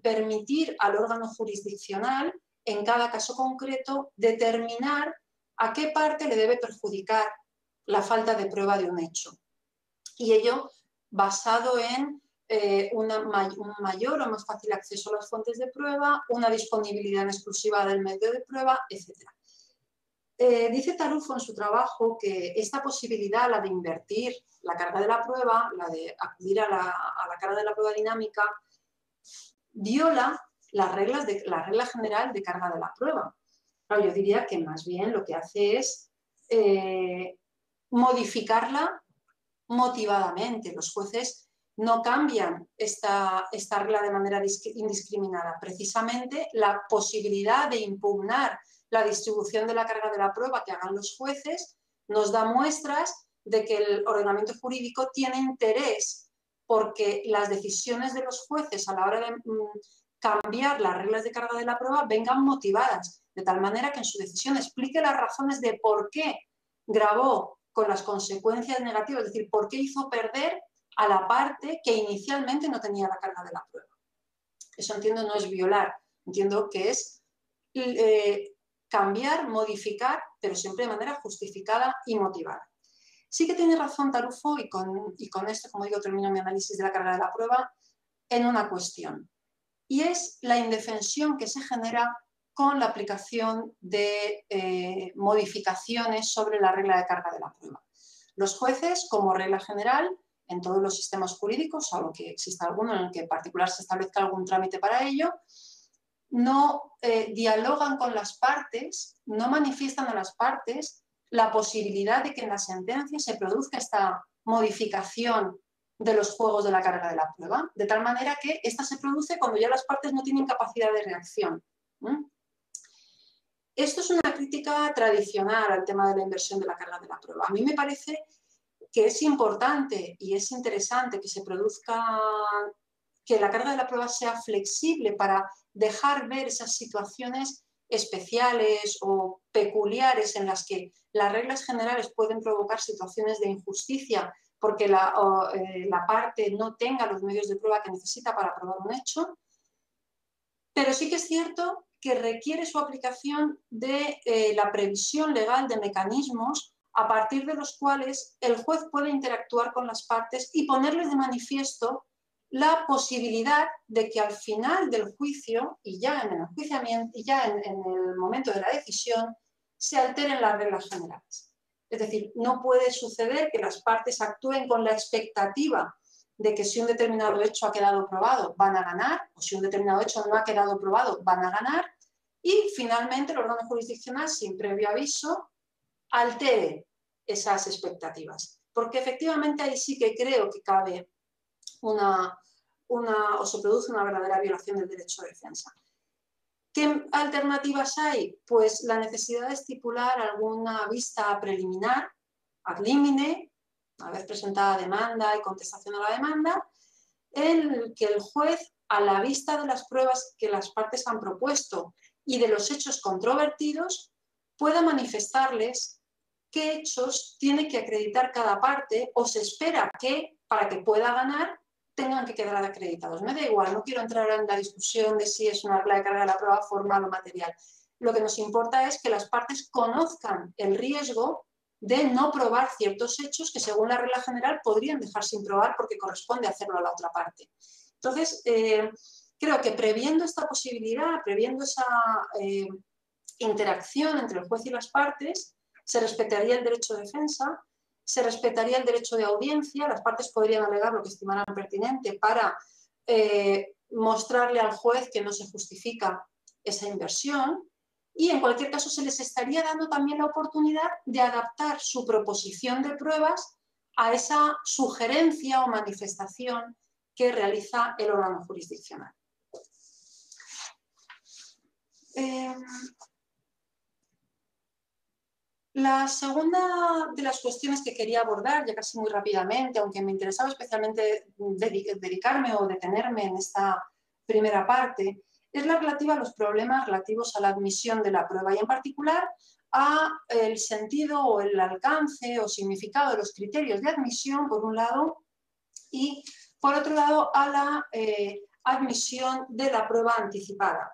permitir al órgano jurisdiccional, en cada caso concreto, determinar a qué parte le debe perjudicar la falta de prueba de un hecho. Y ello basado en un mayor o más fácil acceso a las fuentes de prueba, una disponibilidad en exclusiva del medio de prueba, etc. Dice Tarufo en su trabajo que esta posibilidad, la de invertir la carga de la prueba, la de acudir a la carga de la prueba dinámica, viola la regla general de carga de la prueba. Claro, yo diría que más bien lo que hace es modificarla motivadamente. Los jueces no cambian esta regla de manera indiscriminada. Precisamente la posibilidad de impugnar la distribución de la carga de la prueba que hagan los jueces nos da muestras de que el ordenamiento jurídico tiene interés porque las decisiones de los jueces a la hora de cambiar las reglas de carga de la prueba vengan motivadas, de tal manera que en su decisión explique las razones de por qué gravó con las consecuencias negativas, es decir, por qué hizo perder a la parte que inicialmente no tenía la carga de la prueba. Eso entiendo no es violar, entiendo que es cambiar, modificar, pero siempre de manera justificada y motivada. Sí que tiene razón Tarufo, y con esto, como digo, termino mi análisis de la carga de la prueba, en una cuestión, y es la indefensión que se genera con la aplicación de modificaciones sobre la regla de carga de la prueba. Los jueces, como regla general, en todos los sistemas jurídicos, salvo que exista alguno en el que en particular se establezca algún trámite para ello, no dialogan con las partes, no manifiestan a las partes la posibilidad de que en la sentencia se produzca esta modificación de los juegos de la carga de la prueba, de tal manera que esta se produce cuando ya las partes no tienen capacidad de reacción. Esto es una crítica tradicional al tema de la inversión de la carga de la prueba. A mí me parece que es importante y es interesante que se produzca, que la carga de la prueba sea flexible para dejar ver esas situaciones especiales o peculiares en las que las reglas generales pueden provocar situaciones de injusticia porque la parte no tenga los medios de prueba que necesita para probar un hecho, pero sí que es cierto que requiere su aplicación de la previsión legal de mecanismos a partir de los cuales el juez puede interactuar con las partes y ponerles de manifiesto la posibilidad de que al final del juicio y ya en el enjuiciamiento y ya en el momento de la decisión se alteren las reglas generales. Es decir, no puede suceder que las partes actúen con la expectativa de que si un determinado hecho ha quedado probado van a ganar, o si un determinado hecho no ha quedado probado van a ganar, y finalmente el órgano jurisdiccional, sin previo aviso, altere esas expectativas. Porque efectivamente ahí sí que creo que cabe o se produce una verdadera violación del derecho de defensa. ¿Qué alternativas hay? Pues la necesidad de estipular alguna vista preliminar, ad limine, una vez presentada demanda y contestación a la demanda, en el que el juez, a la vista de las pruebas que las partes han propuesto y de los hechos controvertidos, pueda manifestarles qué hechos tiene que acreditar cada parte o se espera que, para que pueda ganar, tengan que quedar acreditados. Me da igual, no quiero entrar en la discusión de si es una regla de carga de la prueba formal o material. Lo que nos importa es que las partes conozcan el riesgo de no probar ciertos hechos que según la regla general podrían dejar sin probar porque corresponde hacerlo a la otra parte. Entonces, creo que previendo esta posibilidad, previendo esa interacción entre el juez y las partes, se respetaría el derecho de defensa, se respetaría el derecho de audiencia, las partes podrían alegar lo que estimaran pertinente para mostrarle al juez que no se justifica esa inversión y en cualquier caso se les estaría dando también la oportunidad de adaptar su proposición de pruebas a esa sugerencia o manifestación que realiza el órgano jurisdiccional. La segunda de las cuestiones que quería abordar, ya casi muy rápidamente, aunque me interesaba especialmente dedicarme o detenerme en esta primera parte, es la relativa a los problemas relativos a la admisión de la prueba y en particular a el sentido o el alcance o significado de los criterios de admisión, por un lado, y por otro lado a la admisión de la prueba anticipada.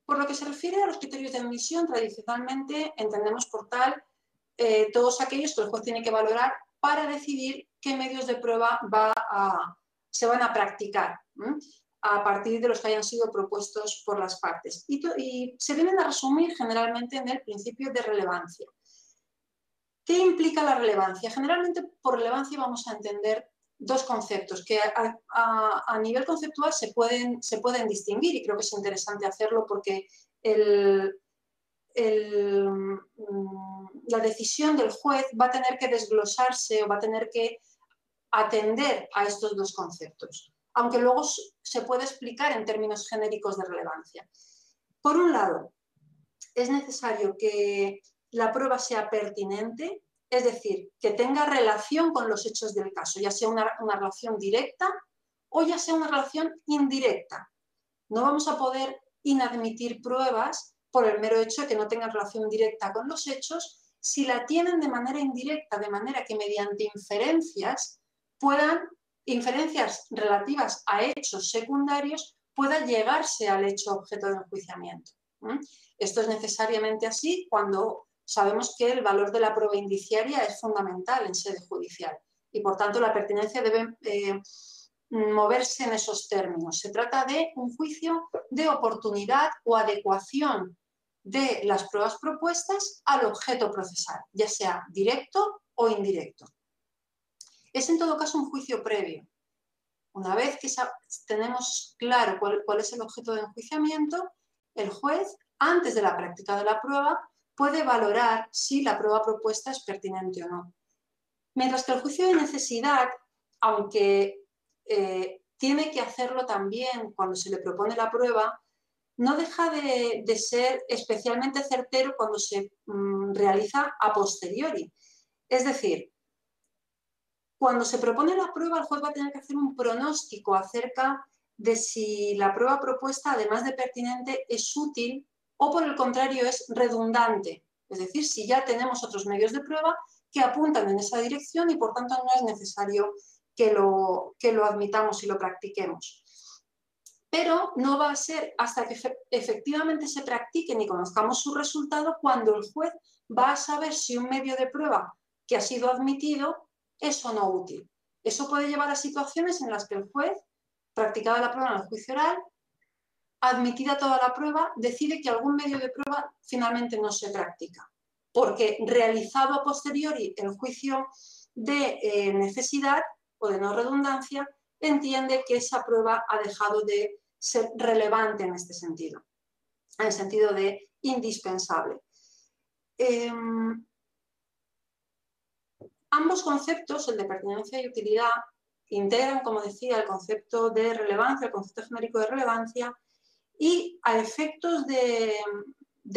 Por lo que se refiere a los criterios de admisión, tradicionalmente entendemos por tal todos aquellos que el juez tiene que valorar para decidir qué medios de prueba se van a practicar a partir de los que hayan sido propuestos por las partes. Y se vienen a resumir generalmente en el principio de relevancia. ¿Qué implica la relevancia? Generalmente por relevancia vamos a entender dos conceptos que a nivel conceptual se pueden distinguir y creo que es interesante hacerlo porque la decisión del juez va a tener que desglosarse o va a tener que atender a estos dos conceptos, aunque luego se puede explicar en términos genéricos de relevancia. Por un lado, es necesario que la prueba sea pertinente, es decir, que tenga relación con los hechos del caso, ya sea una relación directa o ya sea una relación indirecta. No vamos a poder inadmitir pruebas por el mero hecho de que no tengan relación directa con los hechos, si la tienen de manera indirecta, de manera que mediante inferencias relativas a hechos secundarios, pueda llegarse al hecho objeto de enjuiciamiento. Esto es necesariamente así cuando sabemos que el valor de la prueba indiciaria es fundamental en sede judicial y, por tanto, la pertinencia debe moverse en esos términos. Se trata de un juicio de oportunidad o adecuación de las pruebas propuestas al objeto procesal, ya sea directo o indirecto. Es en todo caso un juicio previo. Una vez que tenemos claro cuál es el objeto de enjuiciamiento, el juez, antes de la práctica de la prueba, puede valorar si la prueba propuesta es pertinente o no. Mientras que el juicio de necesidad, aunque tiene que hacerlo también cuando se le propone la prueba, no deja de ser especialmente certero cuando se realiza a posteriori. Es decir, cuando se propone la prueba, el juez va a tener que hacer un pronóstico acerca de si la prueba propuesta, además de pertinente, es útil o, por el contrario, es redundante. Es decir, si ya tenemos otros medios de prueba que apuntan en esa dirección y, por tanto, no es necesario que lo admitamos y lo practiquemos. Pero no va a ser hasta que efectivamente se practiquen y conozcamos su resultado cuando el juez va a saber si un medio de prueba que ha sido admitido es o no útil. Eso puede llevar a situaciones en las que el juez, practicada la prueba en el juicio oral, admitida toda la prueba, decide que algún medio de prueba finalmente no se practica, porque realizado a posteriori el juicio de necesidad o de no redundancia, entiende que esa prueba ha dejado de ser relevante en este sentido, en el sentido de indispensable. Ambos conceptos, el de pertinencia y utilidad, integran, como decía, el concepto de relevancia, el concepto genérico de relevancia, y a efectos de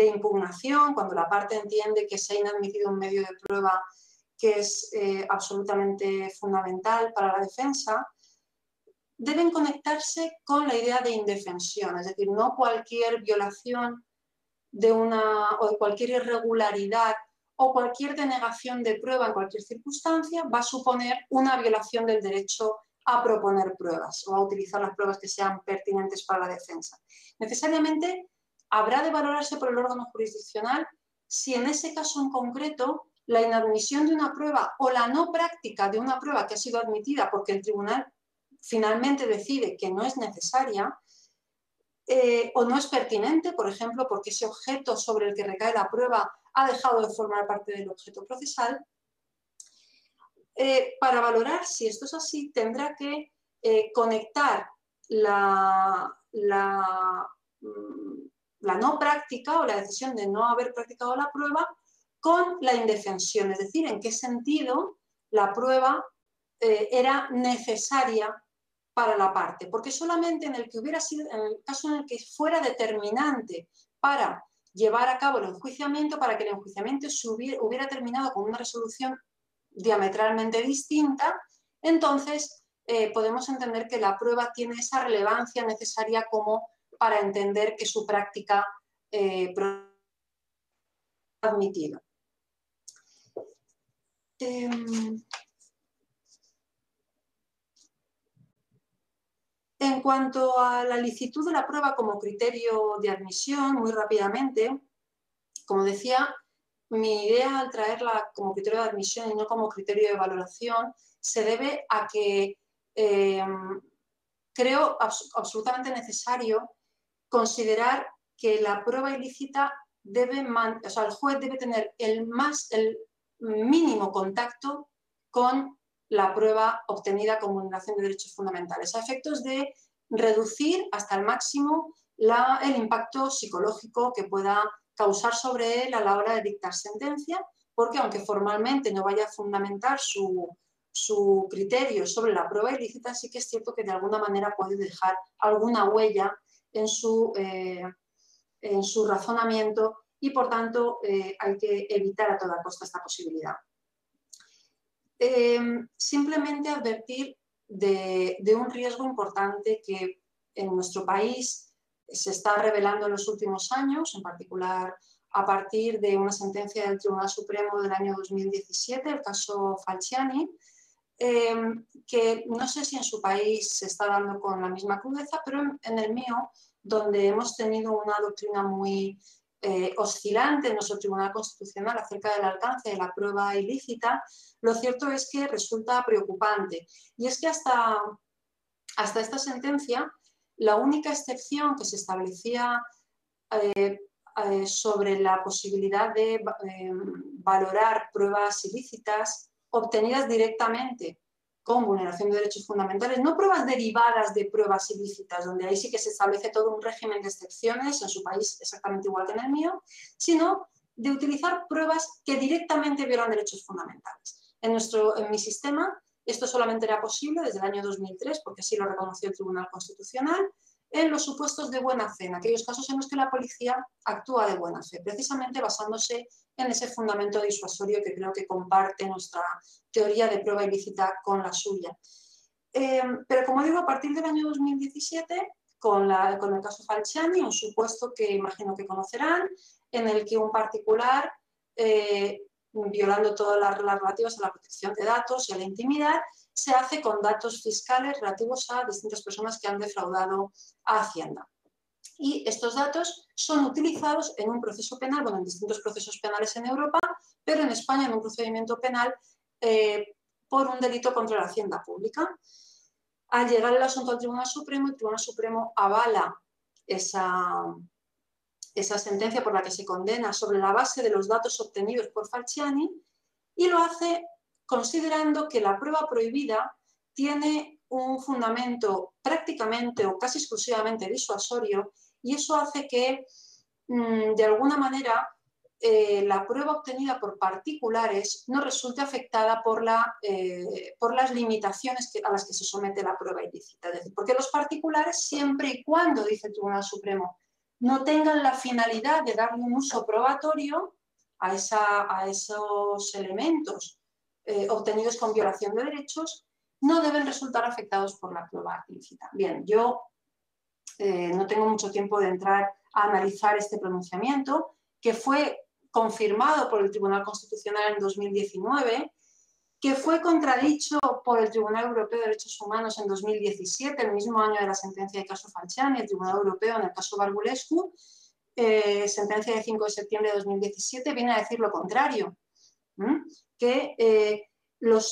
impugnación, cuando la parte entiende que se ha inadmitido un medio de prueba que es absolutamente fundamental para la defensa, deben conectarse con la idea de indefensión, es decir, no cualquier violación o de cualquier irregularidad o cualquier denegación de prueba en cualquier circunstancia va a suponer una violación del derecho a proponer pruebas o a utilizar las pruebas que sean pertinentes para la defensa. Necesariamente habrá de valorarse por el órgano jurisdiccional si en ese caso en concreto la inadmisión de una prueba o la no práctica de una prueba que ha sido admitida porque el tribunal finalmente decide que no es necesaria o no es pertinente, por ejemplo, porque ese objeto sobre el que recae la prueba ha dejado de formar parte del objeto procesal. Para valorar si esto es así, tendrá que conectar la no práctica o la decisión de no haber practicado la prueba con la indefensión, es decir, en qué sentido la prueba era necesaria para la parte, porque solamente en el caso en el que fuera determinante para llevar a cabo el enjuiciamiento, para que el enjuiciamiento hubiera terminado con una resolución diametralmente distinta, entonces podemos entender que la prueba tiene esa relevancia necesaria como para entender que su práctica admitida. En cuanto a la licitud de la prueba como criterio de admisión, muy rápidamente, como decía, mi idea al traerla como criterio de admisión y no como criterio de valoración se debe a que creo absolutamente necesario considerar que la prueba ilícita o sea, el juez debe tener el mínimo contacto con la prueba obtenida con vulneración de derechos fundamentales, a efectos de reducir hasta el máximo el impacto psicológico que pueda causar sobre él a la hora de dictar sentencia, porque aunque formalmente no vaya a fundamentar su criterio sobre la prueba ilícita, sí que es cierto que de alguna manera puede dejar alguna huella en su razonamiento y, por tanto, hay que evitar a toda costa esta posibilidad. Simplemente advertir de un riesgo importante que en nuestro país se está revelando en los últimos años, en particular a partir de una sentencia del Tribunal Supremo del año 2017, el caso Falciani, que no sé si en su país se está dando con la misma crudeza, pero en el mío, donde hemos tenido una doctrina muy oscilante en nuestro Tribunal Constitucional acerca del alcance de la prueba ilícita, lo cierto es que resulta preocupante. Y es que hasta esta sentencia, la única excepción que se establecía sobre la posibilidad de valorar pruebas ilícitas obtenidas directamente con vulneración de derechos fundamentales, no pruebas derivadas de pruebas ilícitas, donde ahí sí que se establece todo un régimen de excepciones, en su país exactamente igual que en el mío, sino de utilizar pruebas que directamente violan derechos fundamentales. En mi sistema, esto solamente era posible desde el año 2003, porque así lo reconoció el Tribunal Constitucional, en los supuestos de buena fe, en aquellos casos en los que la policía actúa de buena fe, precisamente basándose en ese fundamento disuasorio que creo que comparte nuestra teoría de prueba ilícita con la suya. Pero como digo, a partir del año 2017, con el caso Falciani, un supuesto que imagino que conocerán, en el que un particular, violando todas las reglas relativas a la protección de datos y a la intimidad, se hace con datos fiscales relativos a distintas personas que han defraudado a Hacienda. Y estos datos son utilizados en un proceso penal, bueno, en distintos procesos penales en Europa, pero en España en un procedimiento penal por un delito contra la hacienda pública. Al llegar el asunto al Tribunal Supremo, el Tribunal Supremo avala esa sentencia por la que se condena sobre la base de los datos obtenidos por Falciani y lo hace considerando que la prueba prohibida tiene un fundamento prácticamente o casi exclusivamente disuasorio y eso hace que, de alguna manera, la prueba obtenida por particulares no resulte afectada por las limitaciones a las que se somete la prueba ilícita. Es decir, porque los particulares, siempre y cuando, dice el Tribunal Supremo, no tengan la finalidad de darle un uso probatorio a esos elementos obtenidos con violación de derechos, no deben resultar afectados por la prueba ilícita. Bien, yo no tengo mucho tiempo de entrar a analizar este pronunciamiento, que fue confirmado por el Tribunal Constitucional en 2019, que fue contradicho por el Tribunal Europeo de Derechos Humanos en 2017, el mismo año de la sentencia del caso Falciani, el Tribunal Europeo en el caso Barbulescu, sentencia de 5 de septiembre de 2017, viene a decir lo contrario, que los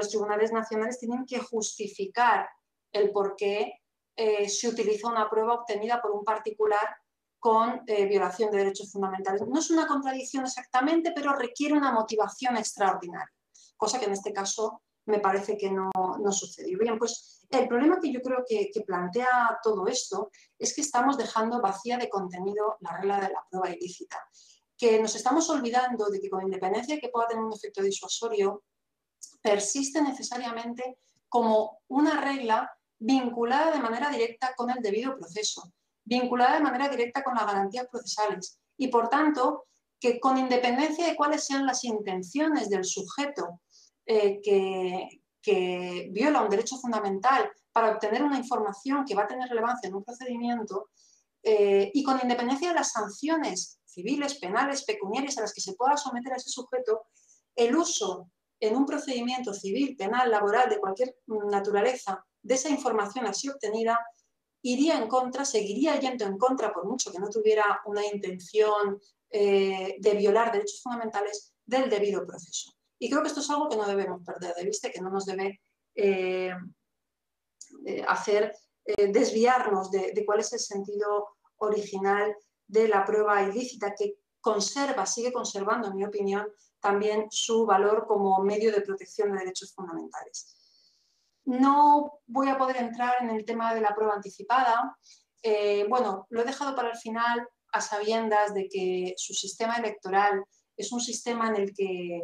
tribunales nacionales tienen que justificar el por qué se utiliza una prueba obtenida por un particular con violación de derechos fundamentales. No es una contradicción exactamente, pero requiere una motivación extraordinaria, cosa que en este caso me parece que no sucedió. Bien, pues el problema que yo creo que plantea todo esto es que estamos dejando vacía de contenido la regla de la prueba ilícita, que nos estamos olvidando de que con independencia de que pueda tener un efecto disuasorio, persiste necesariamente como una regla vinculada de manera directa con el debido proceso, vinculada de manera directa con las garantías procesales y, por tanto, que con independencia de cuáles sean las intenciones del sujeto que viola un derecho fundamental para obtener una información que va a tener relevancia en un procedimiento, y con independencia de las sanciones civiles, penales, pecuniarias a las que se pueda someter a ese sujeto, el uso en un procedimiento civil, penal, laboral, de cualquier naturaleza, de esa información así obtenida, iría en contra, seguiría yendo en contra, por mucho que no tuviera una intención de violar derechos fundamentales, del debido proceso. Y creo que esto es algo que no debemos perder de vista, que no nos debe hacer desviarnos de cuál es el sentido original de la prueba ilícita, que sigue conservando, en mi opinión, también su valor como medio de protección de derechos fundamentales. No voy a poder entrar en el tema de la prueba anticipada. Bueno, lo he dejado para el final a sabiendas de que su sistema electoral es un sistema en el que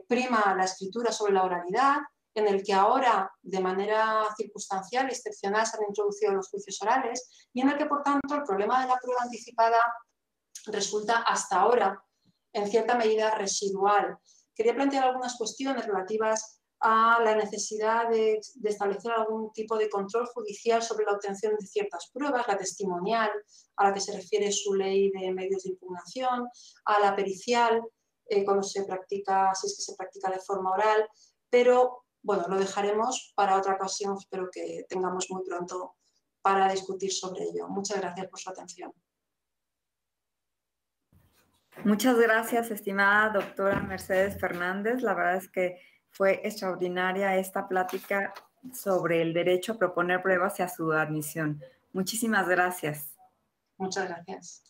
prima la escritura sobre la oralidad, en el que ahora, de manera circunstancial y excepcional, se han introducido los juicios orales y en el que, por tanto, el problema de la prueba anticipada resulta hasta ahora, en cierta medida, residual. Quería plantear algunas cuestiones relativas a la necesidad de establecer algún tipo de control judicial sobre la obtención de ciertas pruebas, la testimonial, a la que se refiere su ley de medios de impugnación, a la pericial, cuando se practica, si es que se practica de forma oral, pero bueno, lo dejaremos para otra ocasión, espero que tengamos muy pronto para discutir sobre ello. Muchas gracias por su atención. Muchas gracias, estimada doctora Mercedes Fernández. La verdad es que fue extraordinaria esta plática sobre el derecho a proponer pruebas y a su admisión. Muchísimas gracias. Muchas gracias.